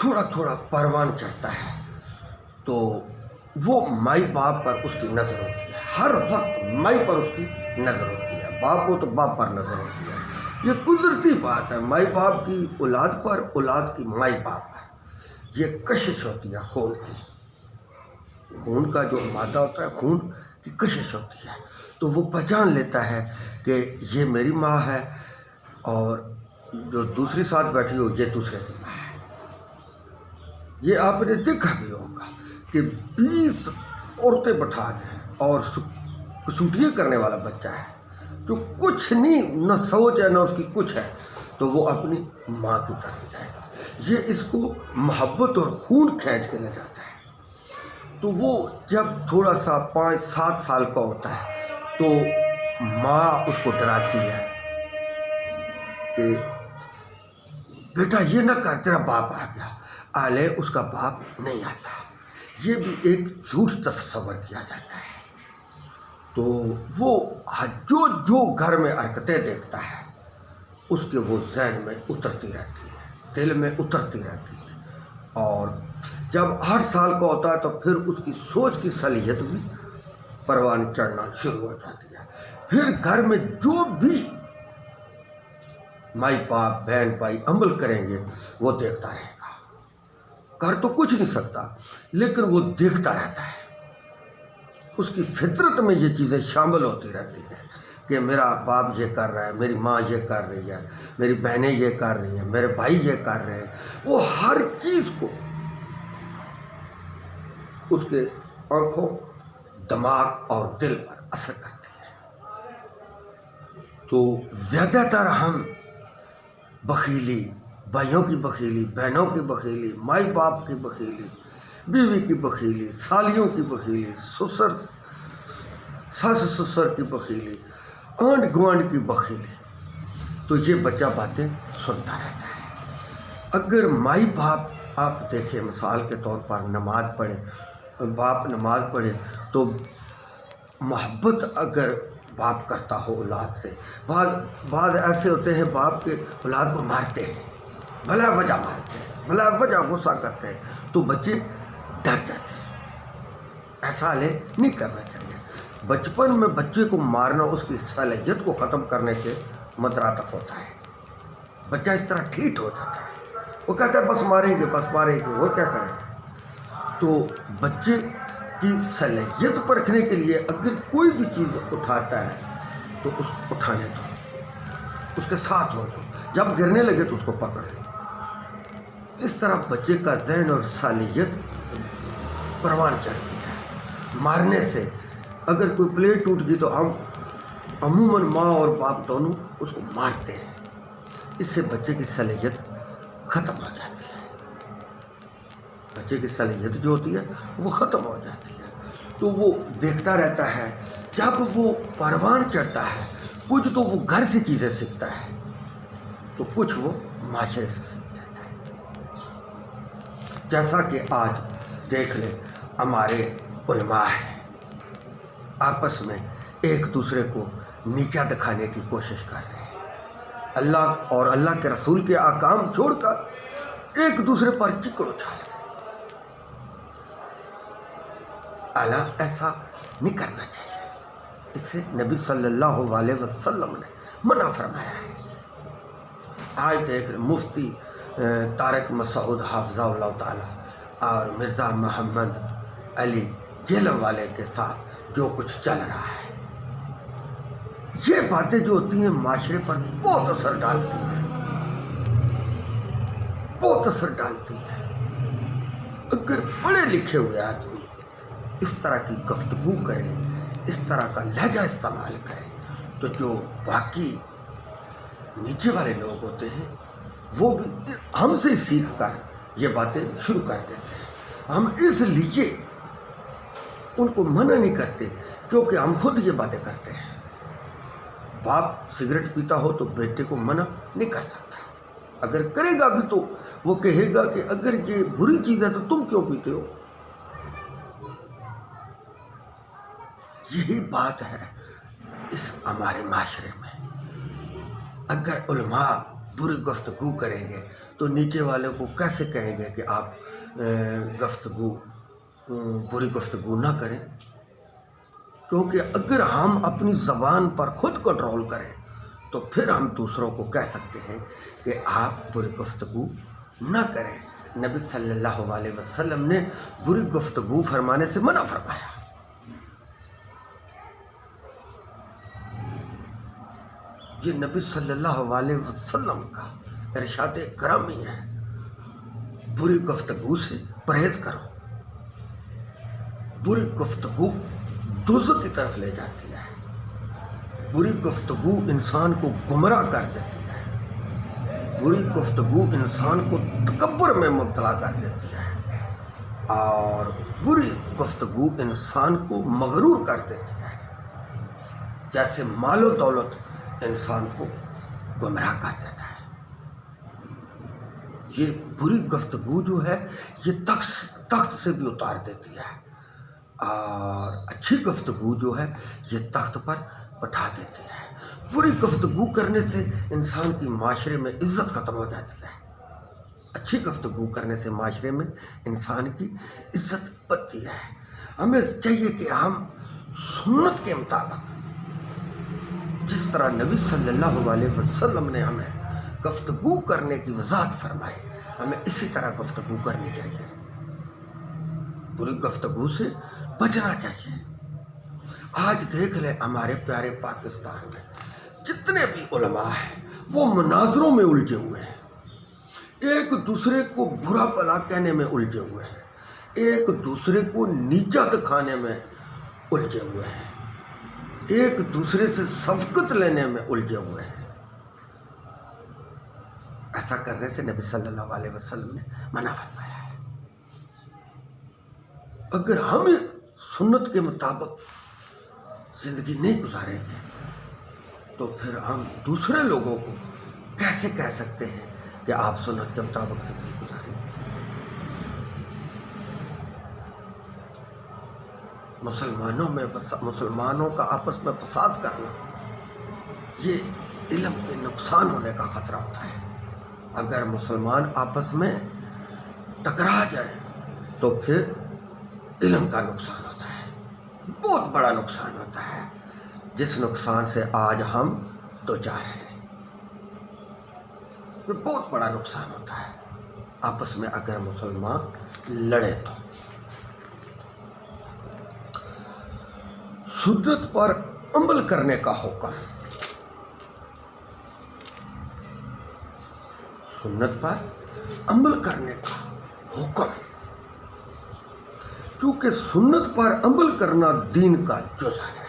تھوڑا تھوڑا پروان چڑھتا ہے تو وہ مائی باپ پر اس کی نظر ہوتی ہے، ہر وقت مائی پر اس کی نظر ہوتی ہے، باپ کو تو باپ پر نظر ہوتی ہے۔ یہ قدرتی بات ہے، مائی باپ کی اولاد پر، اولاد کی مائی باپ پر، یہ کشش ہوتی ہے خون کی، خون کا جو مادہ ہوتا ہے، خون کی کشش ہوتی ہے، تو وہ پہچان لیتا ہے کہ یہ میری ماں ہے اور جو دوسری ساتھ بیٹھی ہو یہ دوسرے کی ماں ہے۔ یہ آپ نے دیکھا بھی ہوگا کہ 20 عورتیں بٹھا دیں اور کسوٹیاں کرنے والا بچہ ہے جو کچھ نہیں، نہ سوچ ہے نہ اس کی کچھ ہے، تو وہ اپنی ماں کی طرف جائے گا۔ یہ اس کو محبت اور خون کھینچ کے لے جاتا ہے۔ تو وہ جب تھوڑا سا 5-7 سال کا ہوتا ہے تو ماں اس کو ڈراتی ہے کہ بیٹا یہ نہ کر، تیرا باپ آ گیا، آلے اس کا باپ نہیں آتا۔ یہ بھی ایک جھوٹ تصور کیا جاتا ہے۔ تو وہ جو گھر میں حرکتیں دیکھتا ہے اس کے وہ ذہن میں اترتی رہتی ہے، دل میں اترتی رہتی ہے، اور جب 8 سال کا ہوتا ہے تو پھر اس کی سوچ کی صلاحیت بھی پروان چڑھنا شروع ہو جاتی ہے۔ پھر گھر میں جو بھی مائی باپ بہن بھائی عمل کریں گے وہ دیکھتا رہے گا، کر تو کچھ نہیں سکتا لیکن وہ دیکھتا رہتا ہے۔ اس کی فطرت میں یہ چیزیں شامل ہوتی رہتی ہیں کہ میرا باپ یہ کر رہا ہے، میری ماں یہ کر رہی ہے، میری بہنیں یہ کر رہی ہیں، میرے بھائی یہ کر رہے ہیں۔ وہ ہر چیز کو اس کے آنکھوں، دماغ اور دل پر اثر کرتی ہے۔ تو زیادہ تر ہم بخیلی، بھائیوں کی بخیلی، بہنوں کی بخیلی، مائی باپ کی بخیلی، بیوی کی بخیلی، سالیوں کی بخیلی، ساس سسر کی بخیلی، آنڈ گوانڈ کی بخیلی، تو یہ بچہ باتیں سنتا رہتا ہے۔ اگر مائی باپ آپ دیکھیں مثال کے طور پر نماز پڑھے، باپ نماز پڑھے تو محبت اگر باپ کرتا ہو اولاد سے، بعض ایسے ہوتے ہیں باپ کے اولاد کو مارتے ہیں، بلا وجہ مارتے ہیں، بلا وجہ غصہ کرتے ہیں، تو بچے ڈر جاتے ہیں۔ ایسا نہیں کرنا چاہیے۔ بچپن میں بچے کو مارنا اس کی صلاحیت کو ختم کرنے سے مترادف ہوتا ہے۔ بچہ اس طرح ٹھیٹ ہو جاتا ہے، وہ کہتا ہے بس ماریں گے، بس ماریں گے، اور کیا کریں گے۔ تو بچے کی صلاحیت پرکھنے کے لیے اگر کوئی بھی چیز اٹھاتا ہے تو اس کو اٹھانے دو، اس کے ساتھ ہو جاؤ، جب گرنے لگے تو اس کو پکڑ لو۔ اس طرح بچے کا ذہن اور صلاحیت پروان چڑھتی ہے۔ مارنے سے اگر کوئی پلیٹ ٹوٹ گئی تو ہم عموماً ماں اور باپ دونوں اس کو مارتے ہیں، اس سے بچے کی صلاحیت ختم ہو جاتی ہے۔ بچے کی صلاحیت جو ہوتی ہے وہ ختم ہو جاتی ہے۔ تو وہ دیکھتا رہتا ہے، جب وہ پروان چڑھتا ہے کچھ تو وہ گھر سے چیزیں سیکھتا ہے تو کچھ وہ معاشرے سے سیکھ جاتا ہے۔ جیسا کہ آج دیکھ لیں ہمارے علماء ہیں، آپس میں ایک دوسرے کو نیچا دکھانے کی کوشش کر رہے ہیں، اللہ اور اللہ کے رسول کے احکام چھوڑ کر ایک دوسرے پر چکر اچھال رہے ہیں۔ اعلیٰ ایسا نہیں کرنا چاہیے، اس سے نبی صلی اللہ علیہ وسلم نے منع فرمایا ہے۔ آج دیکھ رہے مفتی طارق مسعود حافظہ اللہ تعالیٰ اور مرزا محمد علی جیلم والے کے ساتھ جو کچھ چل رہا ہے، یہ باتیں جو ہوتی ہیں معاشرے پر بہت اثر ڈالتی ہیں، بہت اثر ڈالتی ہیں۔ اگر پڑھے لکھے ہوئے آدمی اس طرح کی گفتگو کرے، اس طرح کا لہجہ استعمال کرے، تو جو باقی نیچے والے لوگ ہوتے ہیں وہ بھی ہم سے سیکھ کر یہ باتیں شروع کر دیتے ہیں۔ ہم اس لیے ان کو منع نہیں کرتے کیونکہ ہم خود یہ باتیں کرتے ہیں۔ باپ سگریٹ پیتا ہو تو بیٹے کو منع نہیں کر سکتا، اگر کرے گا بھی تو وہ کہے گا کہ اگر یہ بری چیز ہے تو تم کیوں پیتے ہو۔ یہی بات ہے اس ہمارے معاشرے میں۔ اگر علماء بری گفتگو کریں گے تو نیچے والے کو کیسے کہیں گے کہ آپ بری گفتگو نہ کریں؟ کیونکہ اگر ہم اپنی زبان پر خود کنٹرول کریں تو پھر ہم دوسروں کو کہہ سکتے ہیں کہ آپ بری گفتگو نہ کریں۔ نبی صلی اللہ علیہ وسلم نے بری گفتگو فرمانے سے منع فرمایا۔ یہ نبی صلی اللہ علیہ وسلم کا ارشاد کرمی ہے، بری گفتگو سے پرہیز کرو۔ بری گفتگو دوزخ کی طرف لے جاتی ہے، بری گفتگو انسان کو گمراہ کر دیتی ہے، بری گفتگو انسان کو تکبر میں مبتلا کر دیتی ہے، اور بری گفتگو انسان کو مغرور کر دیتی ہے، جیسے مال و دولت انسان کو گمراہ کر دیتا ہے۔ یہ بری گفتگو جو ہے یہ تخت سے بھی اتار دیتی ہے، اور اچھی گفتگو جو ہے یہ تخت پر بٹھا دیتی ہے۔ بری گفتگو کرنے سے انسان کی معاشرے میں عزت ختم ہو جاتی ہے، اچھی گفتگو کرنے سے معاشرے میں انسان کی عزت بڑھتی ہے۔ ہمیں چاہیے کہ ہم سنت کے مطابق، جس طرح نبی صلی اللہ علیہ وسلم نے ہمیں گفتگو کرنے کی وضاحت فرمائی، ہمیں اسی طرح گفتگو کرنی چاہیے، بری گفتگو سے بچنا چاہیے۔ آج دیکھ لیں ہمارے پیارے پاکستان میں جتنے بھی علماء ہیں وہ مناظروں میں الجھے ہوئے ہیں، ایک دوسرے کو برا بھلا کہنے میں الجھے ہوئے ہیں، ایک دوسرے کو نیچا دکھانے میں الجھے ہوئے ہیں، ایک دوسرے سے شفقت لینے میں الجھے ہوئے ہیں۔ ایسا کرنے سے نبی صلی اللہ علیہ وسلم نے منع فرمایا ہے۔ اگر ہم سنت کے مطابق زندگی نہیں گزاریں گے تو پھر ہم دوسرے لوگوں کو کیسے کہہ سکتے ہیں کہ آپ سنت کے مطابق زندگی گزاریں؟ مسلمانوں کا آپس میں فساد کرنا، یہ علم کے نقصان ہونے کا خطرہ ہوتا ہے۔ اگر مسلمان آپس میں ٹکرا جائیں تو پھر علم کا نقصان ہوتا ہے، بہت بڑا نقصان ہوتا ہے، جس نقصان سے آج ہم دوچار ہیں۔ یہ بہت بڑا نقصان ہوتا ہے آپس میں اگر مسلمان لڑے تو۔ سنت پر عمل کرنے کا حکم، سنت پر عمل کرنے کا حکم، کیونکہ سنت پر عمل کرنا دین کا جزء ہے،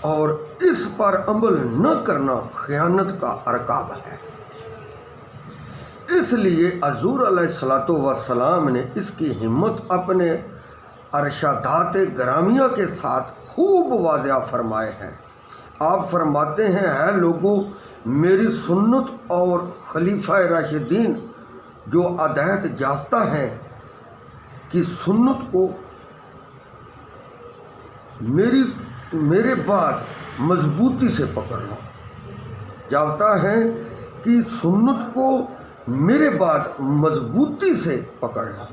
اور اس پر عمل نہ کرنا خیانت کا ارکاب ہے۔ اس لیے حضور علیہ الصلوۃ والسلام نے اس کی ہمت اپنے ارشادات گرامیہ کے ساتھ خوب واضح فرمائے ہیں۔ آپ فرماتے ہیں، اے لوگوں، میری سنت اور خلیفہ راشدین جو ہدایت یافتہ ہیں کی سنت کو میرے بعد مضبوطی سے پکڑ لو، یافتہ ہیں کہ سنت کو میرے بعد مضبوطی سے پکڑ لو۔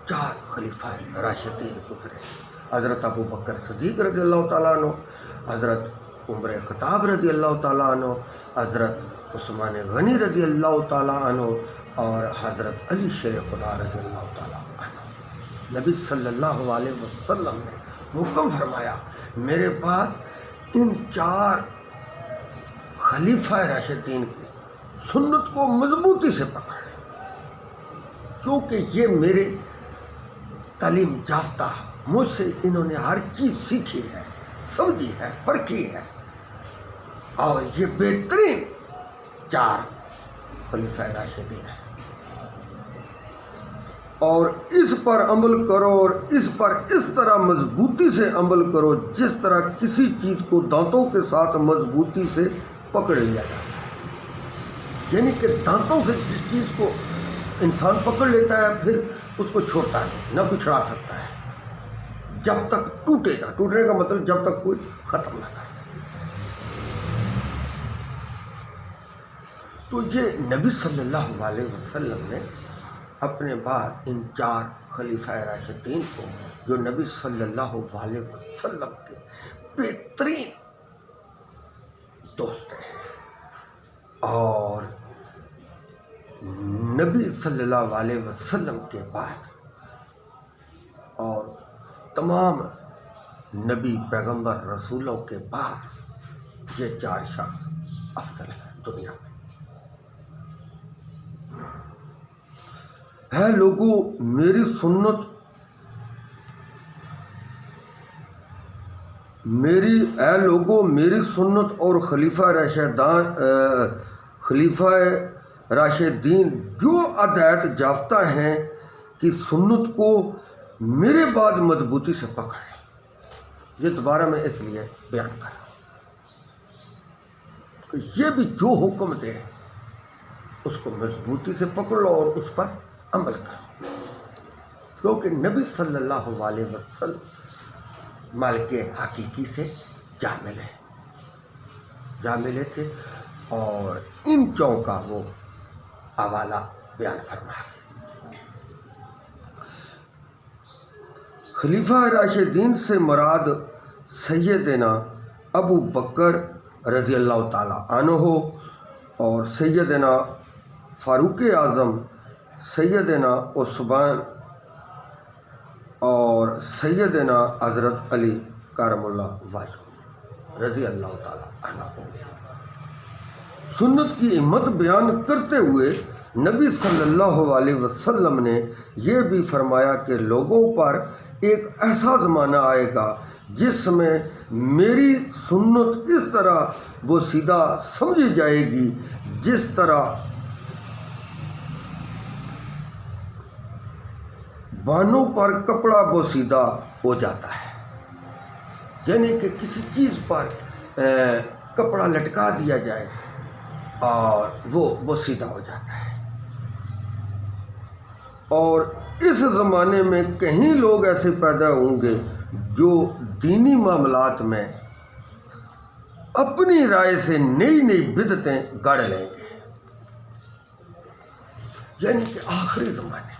4 خلیفہ راشدین گزرے، حضرت ابو بکر صدیق رضی اللہ تعالیٰ عنہ، حضرت عمر خطاب رضی اللہ تعالیٰ عنہ، حضرت عثمان غنی رضی اللہ تعالیٰ عنہ، اور حضرت علی شیر خدا رضی اللہ تعالیٰ عنہ۔ نبی صلی اللہ علیہ وسلم نے حکم فرمایا، میرے بعد ان 4 خلیفہ راشدین کی سنت کو مضبوطی سے پکڑ، کیونکہ یہ میرے تعلیم یافتہ، مجھ سے انہوں نے ہر چیز سیکھی ہے، سمجھی ہے، پرکھی ہے، اور یہ بہترین 4 خلیفہ راشدین ہیں، اور اس پر عمل کرو، اور اس پر اس طرح مضبوطی سے عمل کرو جس طرح کسی چیز کو دانتوں کے ساتھ مضبوطی سے پکڑ لیا جاتا ہے۔ یعنی کہ دانتوں سے جس چیز کو انسان پکڑ لیتا ہے پھر اس کو چھوڑتا نہیں، نہ کوئی چھڑا سکتا ہے جب تک ٹوٹے نہ، ٹوٹنے کا مطلب جب تک کوئی ختم نہ کر دے۔ تو یہ نبی صلی اللہ علیہ وسلم نے اپنے بعد ان 4 خلیفہ راشدین کو، جو نبی صلی اللہ علیہ وسلم کے بہترین دوست ہیں، اور نبی صلی اللہ علیہ وسلم کے بعد اور تمام نبی پیغمبر رسولوں کے بعد یہ 4 شخص افضل ہیں دنیا میں۔ ہے لوگوں میری سنت اور خلیفہ راشدین جو ہدایت یافتہ ہیں کہ سنت کو میرے بعد مضبوطی سے پکڑ لیں۔ یہ دوبارہ میں اس لیے بیان کر رہا ہوں کہ یہ بھی جو حکم دے اس کو مضبوطی سے پکڑ لو اور اس پر عمل کرو، کیونکہ نبی صلی اللہ علیہ وسلم مالک حقیقی سے جا ملے تھے، اور ان 4 کا وہ حوالہ بیان فرما کے خلیفہ راشدین سے مراد سیدنا ابو بکر رضی اللہ تعالیٰ عنہ اور سیدنا فاروق اعظم، سیدنا عثمان اور سیدنا حضرت علی کرم اللہ وجہ رضی اللہ تعالیٰ عنہ۔ سنت کی اہمیت بیان کرتے ہوئے نبی صلی اللہ علیہ وسلم نے یہ بھی فرمایا کہ لوگوں پر ایک ایسا زمانہ آئے گا جس میں میری سنت اس طرح بوسیدہ سمجھی جائے گی جس طرح بانوں پر کپڑا بوسیدہ ہو جاتا ہے، یعنی کہ کسی چیز پر کپڑا لٹکا دیا جائے اور وہ بوسیدہ ہو جاتا ہے۔ اور اس زمانے میں کہیں لوگ ایسے پیدا ہوں گے جو دینی معاملات میں اپنی رائے سے نئی بدعتیں گڑھ لیں گے، یعنی کہ آخری زمانے میں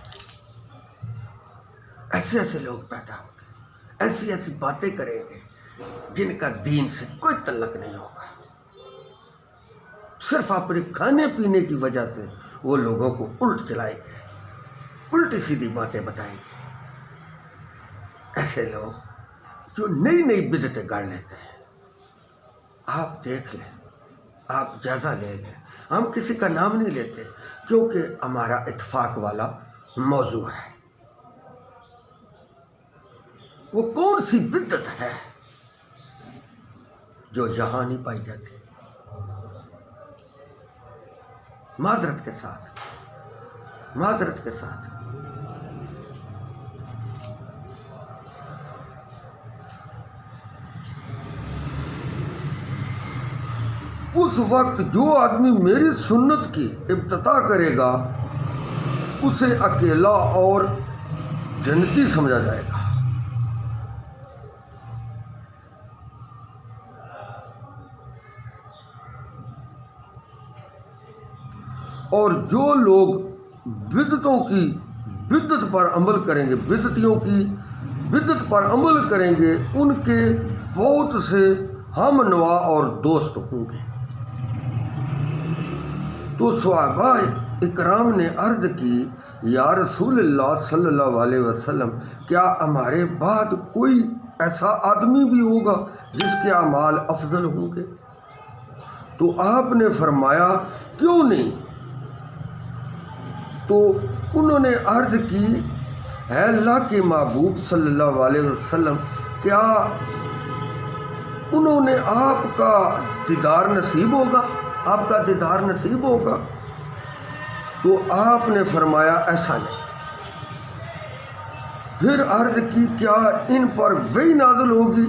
ایسے لوگ پیدا ہوں گے، ایسی باتیں کریں گے جن کا دین سے کوئی تعلق نہیں ہوگا، صرف اپنے کھانے پینے کی وجہ سے وہ لوگوں کو الٹ چلائیں گے، الٹی سیدھی باتیں بتائیں گے۔ ایسے لوگ جو نئی بدعتیں گاڑ لیتے ہیں، آپ دیکھ لیں، آپ جائزہ لے لیں، ہم کسی کا نام نہیں لیتے کیونکہ ہمارا اتفاق والا موضوع ہے۔ وہ کون سی بدعت ہے جو یہاں نہیں پائی جاتی؟ معذرت کے ساتھ اس وقت جو آدمی میری سنت کی ابتدا کرے گا اسے اکیلا اور جنتی سمجھا جائے گا، اور جو لوگ بدعت پر عمل کریں گے، بدعت پر عمل کریں گے، ان کے بہت سے ہم نوا اور دوست ہوں گے۔ تو صحابہ اکرام نے عرض کی، یا رسول اللہ صلی اللہ علیہ وسلم، کیا ہمارے بعد کوئی ایسا آدمی بھی ہوگا جس کے اعمال افضل ہوں گے؟ تو آپ نے فرمایا کیوں نہیں؟ تو انہوں نے عرض کی، اے اللہ کے محبوب صلی اللہ علیہ وسلم، کیا انہوں نے آپ کا دیدار نصیب ہوگا؟ تو آپ نے فرمایا ایسا نہیں۔ پھر عرض کی، کیا ان پر وحی نازل ہوگی؟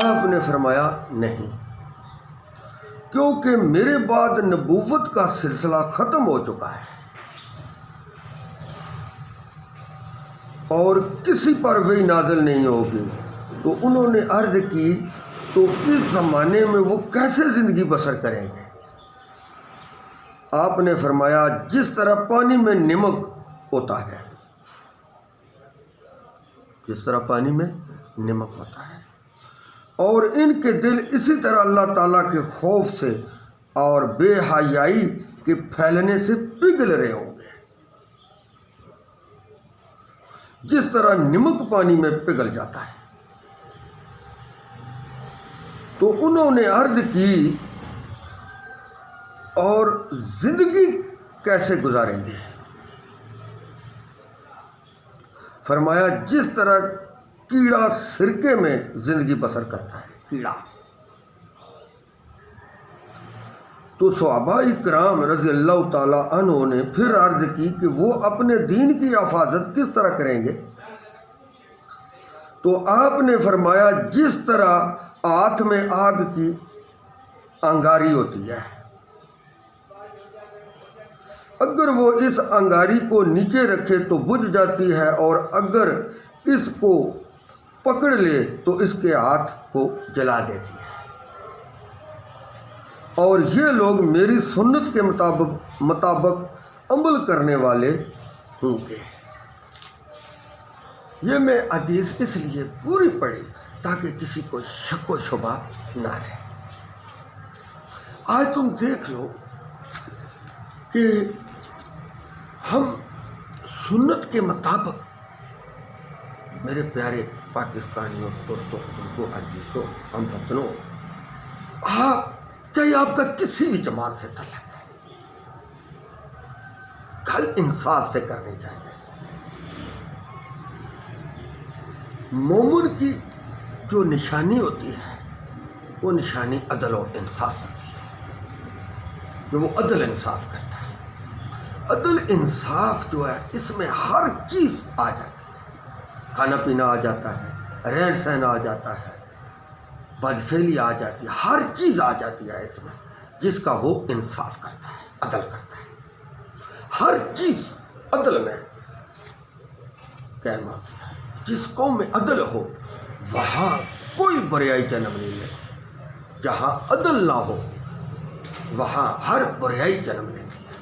آپ نے فرمایا نہیں، کیونکہ میرے بعد نبوت کا سلسلہ ختم ہو چکا ہے اور کسی پر وحی نازل نہیں ہوگی۔ تو انہوں نے عرض کی، تو اس زمانے میں وہ کیسے زندگی بسر کریں گے؟ آپ نے فرمایا جس طرح پانی میں نمک ہوتا ہے، جس طرح پانی میں نمک ہوتا ہے، اور ان کے دل اسی طرح اللہ تعالیٰ کے خوف سے اور بے حیائی کے پھیلنے سے پگھل رہے ہوں گے، جس طرح نمک پانی میں پگھل جاتا ہے۔ تو انہوں نے عرض کی اور زندگی کیسے گزاریں گے؟ فرمایا جس طرح کیڑا سرکے میں زندگی بسر کرتا ہے، کیڑا۔ تو صحابہ کرام رضی اللہ تعالیٰ عنہ نے پھر عرض کی کہ وہ اپنے دین کی حفاظت کس طرح کریں گے؟ تو آپ نے فرمایا جس طرح ہاتھ میں آگ کی انگاری ہوتی ہے، اگر وہ اس انگاری کو نیچے رکھے تو بجھ جاتی ہے، اور اگر اس کو پکڑ لے تو اس کے ہاتھ کو جلا دیتی ہے، اور یہ لوگ میری سنت کے مطابق عمل کرنے والے ہوں گے۔ یہ میں حدیث اس لیے پوری پڑھی تاکہ کسی کو شک و شبہ نہ رہے۔ آج تم دیکھ لو کہ ہم سنت کے مطابق، میرے پیارے پاکستانیوں، دوستوں، بزرگوں، عزیزوں، ہم وطنوں، چاہے آپ کا کسی بھی جماعت سے تعلق ہے، کل انصاف سے کرنی چاہیے۔ مومن کی جو نشانی ہوتی ہے وہ نشانی عدل و انصاف ہوتی ہے، جو وہ عدل انصاف کرتا ہے۔ عدل انصاف جو ہے اس میں ہر چیز آ جاتی ہے، کھانا پینا آ جاتا ہے، رہن سہن آ جاتا ہے، بدفعلی آ جاتی ہے، ہر چیز آ جاتی ہے اس میں، جس کا وہ انصاف کرتا ہے، عدل کرتا ہے۔ ہر چیز عدل میں قائم ہوتی ہے۔ جس قوم میں عدل ہو وہاں کوئی بریائی جنم نہیں لیتی، جہاں عدل نہ ہو وہاں ہر بریائی جنم لیتی ہے،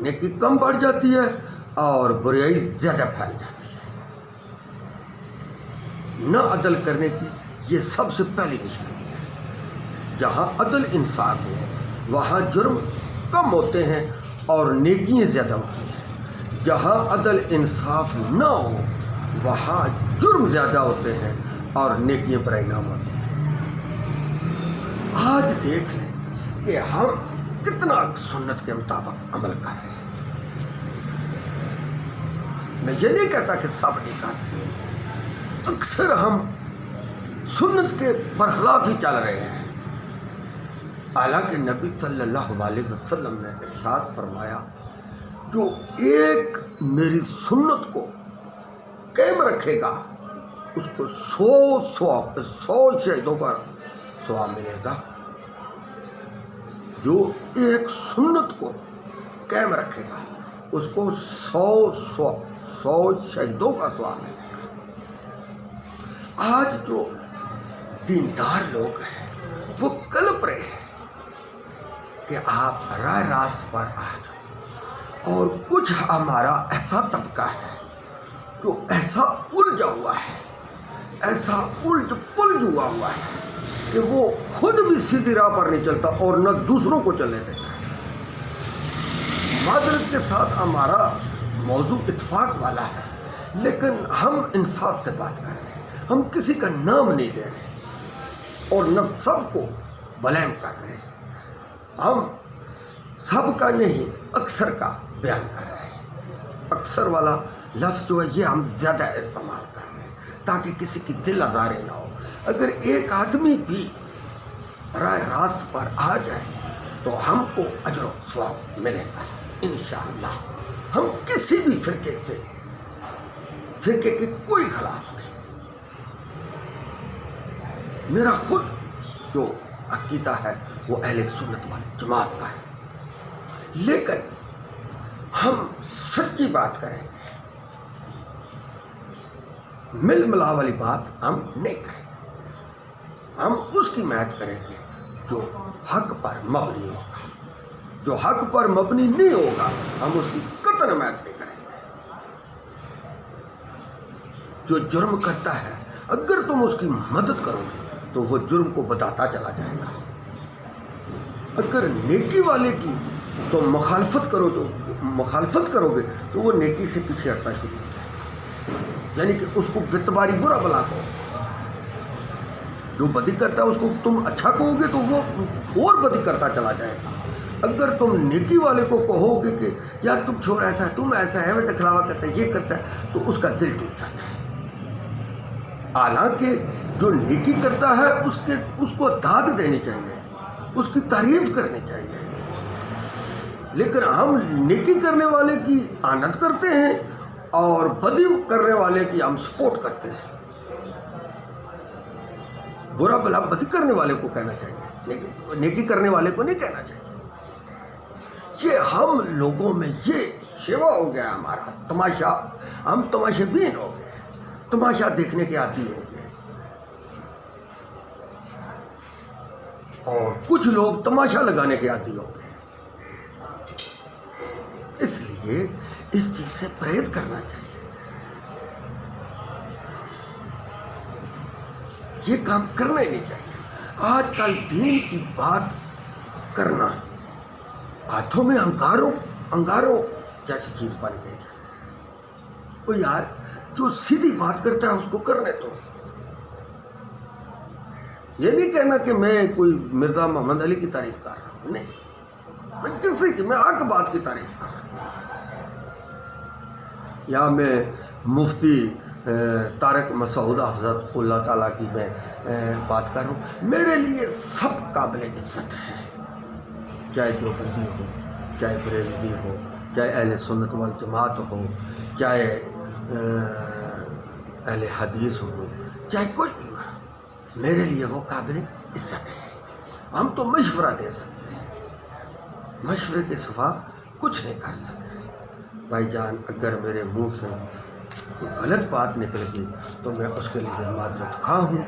نیکی کم بڑھ جاتی ہے اور بریائی زیادہ پھیل جاتی ہے۔ نہ عدل کرنے کی یہ سب سے پہلی نشانی ہے۔ جہاں عدل انصاف ہو وہاں جرم کم ہوتے ہیں اور نیکیاں زیادہ ہوتی ہیں۔ جہاں عدل انصاف نہ ہو وہاں جرم زیادہ ہوتے ہیں اور نیکیاں برائے نام ہوتی ہیں۔ آج دیکھ لیں کہ ہم کتنا سنت کے مطابق عمل کر رہے ہیں۔ میں یہ نہیں کہتا کہ سب نہیں کر رہے، اکثر ہم سنت کے برخلاف ہی چل رہے ہیں۔ حالانکہ نبی صلی اللہ علیہ وسلم نے ارشاد فرمایا جو ایک میری سنت کو قائم رکھے گا اس کو 100 شہیدوں کا ثواب ملے گا۔ جو ایک سنت کو قائم رکھے گا اس کو 100 شہیدوں کا ثواب ملے گا۔ آج جو دیندار لوگ ہیں وہ کلپ رہے ہیں کہ آپ راہ راست پر آ جاؤ، اور کچھ ہمارا ایسا طبقہ ہے جو ایسا الجھا ہوا ہے، ایسا الٹ پلٹ ہوا ہے کہ وہ خود بھی سیدھی راہ پر نہیں چلتا اور نہ دوسروں کو چلنے دیتا ہے۔ معذرت کے ساتھ ہمارا موضوع اتفاق والا ہے، لیکن ہم انصاف سے بات کر رہے ہیں، ہم کسی کا نام نہیں لے رہے اور نہ سب کو بلیم کر رہے ہیں۔ ہم سب کا نہیں اکثر کا بیان کر رہے ہیں۔ اکثر والا لفظ جو ہے یہ ہم زیادہ استعمال کر رہے ہیں تاکہ کسی کی دل آزاری نہ ہو۔ اگر ایک آدمی بھی راہ راست پر آ جائے تو ہم کو اجر و ثواب ملے گا انشاءاللہ۔ ہم کسی بھی فرقے کے کوئی خلاف نہیں۔ میرا خود جو عقیدہ ہے وہ اہل سنت والجماعت کا ہے، لیکن ہم سچی بات کریں گے، مل ملا والی بات ہم نہیں کریں گے۔ ہم اس کی محنت کریں گے جو حق پر مبنی ہوگا، جو حق پر مبنی نہیں ہوگا ہم اس کی قطعاً حمایت نہیں کریں گے۔ جو جرم کرتا ہے اگر تم اس کی مدد کرو گے تو وہ جرم کو بتاتا چلا جائے گا، اگر نیکی والے کی تو مخالفت کرو گے تو وہ نیکی سے پیچھے ہٹتا شروع ہو جائے گا، یعنی کہ اس کو بتباری برا بلا کہو گے۔ جو بدی کرتا ہے اس کو تم اچھا کہو گے تو وہ اور بدی کرتا چلا جائے گا۔ اگر تم نیکی والے کو کہو گے کہ یار تم چھوڑ ایسا ہے، تم ایسا ہے، وہ دکھلاوا کرتا ہے، یہ کرتا ہے، تو اس کا دل ٹوٹ جاتا ہے۔ حالانکہ جو نیکی کرتا ہے اس کو داد دینی چاہیے، اس کی تعریف کرنی چاہیے، لیکن ہم نیکی کرنے والے کی آنت کرتے ہیں اور بدی کرنے والے کی ہم سپورٹ کرتے ہیں۔ برا بھلا بدی کرنے والے کو کہنا چاہیے، نیکی کرنے والے کو نہیں کہنا چاہیے۔ یہ ہم لوگوں میں یہ شیوا ہو گیا ہمارا تماشا، ہم تماشے بین ہو گئے، تماشا دیکھنے کے عادی ہو گئے، اور کچھ لوگ تماشا لگانے کے عادی ہو گئے۔ اس لیے اس چیز سے پرہیز کرنا چاہیے۔ یہ کام کرنا ہی نہیں چاہیے۔ آج کل دین کی بات کرنا ہاتھوں میں انگاروں جیسی چیز بن گئی ہے۔ وہ یار جو سیدھی بات کرتا ہے اس کو کرنے دو۔ یہ نہیں کہنا کہ میں کوئی مرزا محمد علی کی تعریف کر رہا ہوں، نہیں، میں حق بات کی تعریف کر رہا ہوں، یا میں مفتی طارق مسعود حفظہ اللہ تعالیٰ کی میں بات کر رہا ہوں۔ میرے لیے سب قابل عزت ہے، چاہے دیوبندی ہو، چاہے بریلوی ہو، چاہے اہل سنت والجماعت ہو، چاہے اہل حدیث ہو، چاہے کوئی بھی ہو، میرے لیے وہ قابل عزت ہے۔ ہم تو مشورہ دے سکتے ہیں، مشورے کے سوا کچھ نہیں کر سکتے۔ بھائی جان اگر میرے منہ سے کوئی غلط بات نکل گئی تو میں اس کے لیے معذرت خواہ ہوں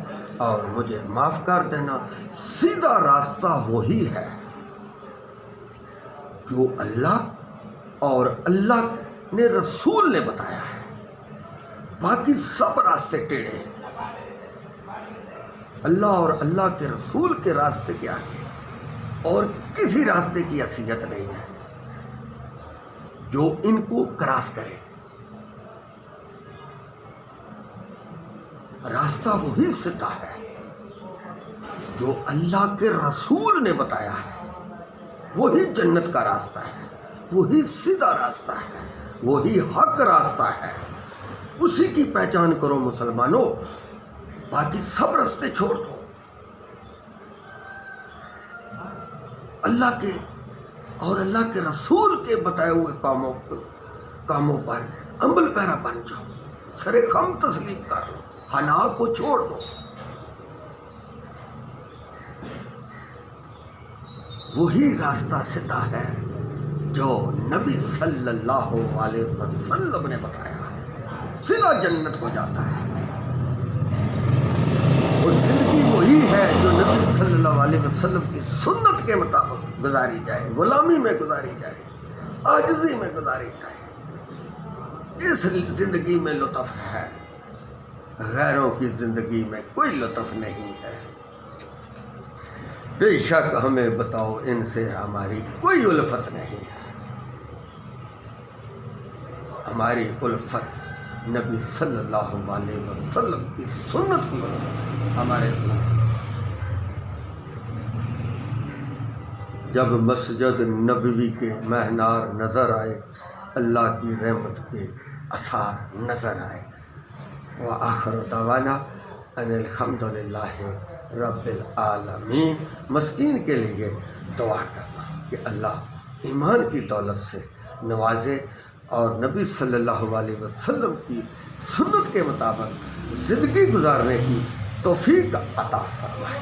اور مجھے معاف کر دینا۔ سیدھا راستہ وہی ہے جو اللہ اور اللہ نے رسول نے بتایا ہے، باقی سب راستے ٹیڑھے ہیں۔ اللہ اور اللہ کے رسول کے راستے کے آگے اور کسی راستے کی حیثیت نہیں ہے جو ان کو کراس کرے۔ راستہ وہی سیدھا ہے جو اللہ کے رسول نے بتایا ہے، وہی جنت کا راستہ ہے، وہی سیدھا راستہ ہے، وہی حق راستہ ہے۔ اسی کی پہچان کرو مسلمانوں، باقی سب راستے چھوڑ دو۔ اللہ کے اور اللہ کے رسول کے بتائے ہوئے کاموں پر عمل پیرا بن جاؤ، سر خم تسلیم کر لو، حنا کو چھوڑ دو۔ وہی راستہ سیدھا ہے جو نبی صلی اللہ علیہ وسلم نے بتایا ہے، سیدھا جنت کو جاتا ہے۔ اور زندگی وہی ہے جو نبی صلی اللہ علیہ وسلم کی سنت کے مطابق گزاری جائے، غلامی میں گزاری جائے، عاجزی میں گزاری جائے۔ اس زندگی میں لطف ہے، غیروں کی زندگی میں کوئی لطف نہیں ہے۔ بے شک ہمیں بتاؤ ان سے ہماری کوئی الفت نہیں ہے۔ ہماری الفت نبی صلی اللہ علیہ وسلم کی سنت کی الفت ہے، ہمارے سنت۔ جب مسجد نبوی کے مہنار نظر آئے، اللہ کی رحمت کے آثار نظر آئے۔ وآخر دعوانا ان الحمد للہ رب العالمین۔ مسکین کے لیے دعا کرنا کہ اللہ ایمان کی دولت سے نوازے اور نبی صلی اللہ علیہ وسلم کی سنت کے مطابق زندگی گزارنے کی توفیق عطا فرمائے۔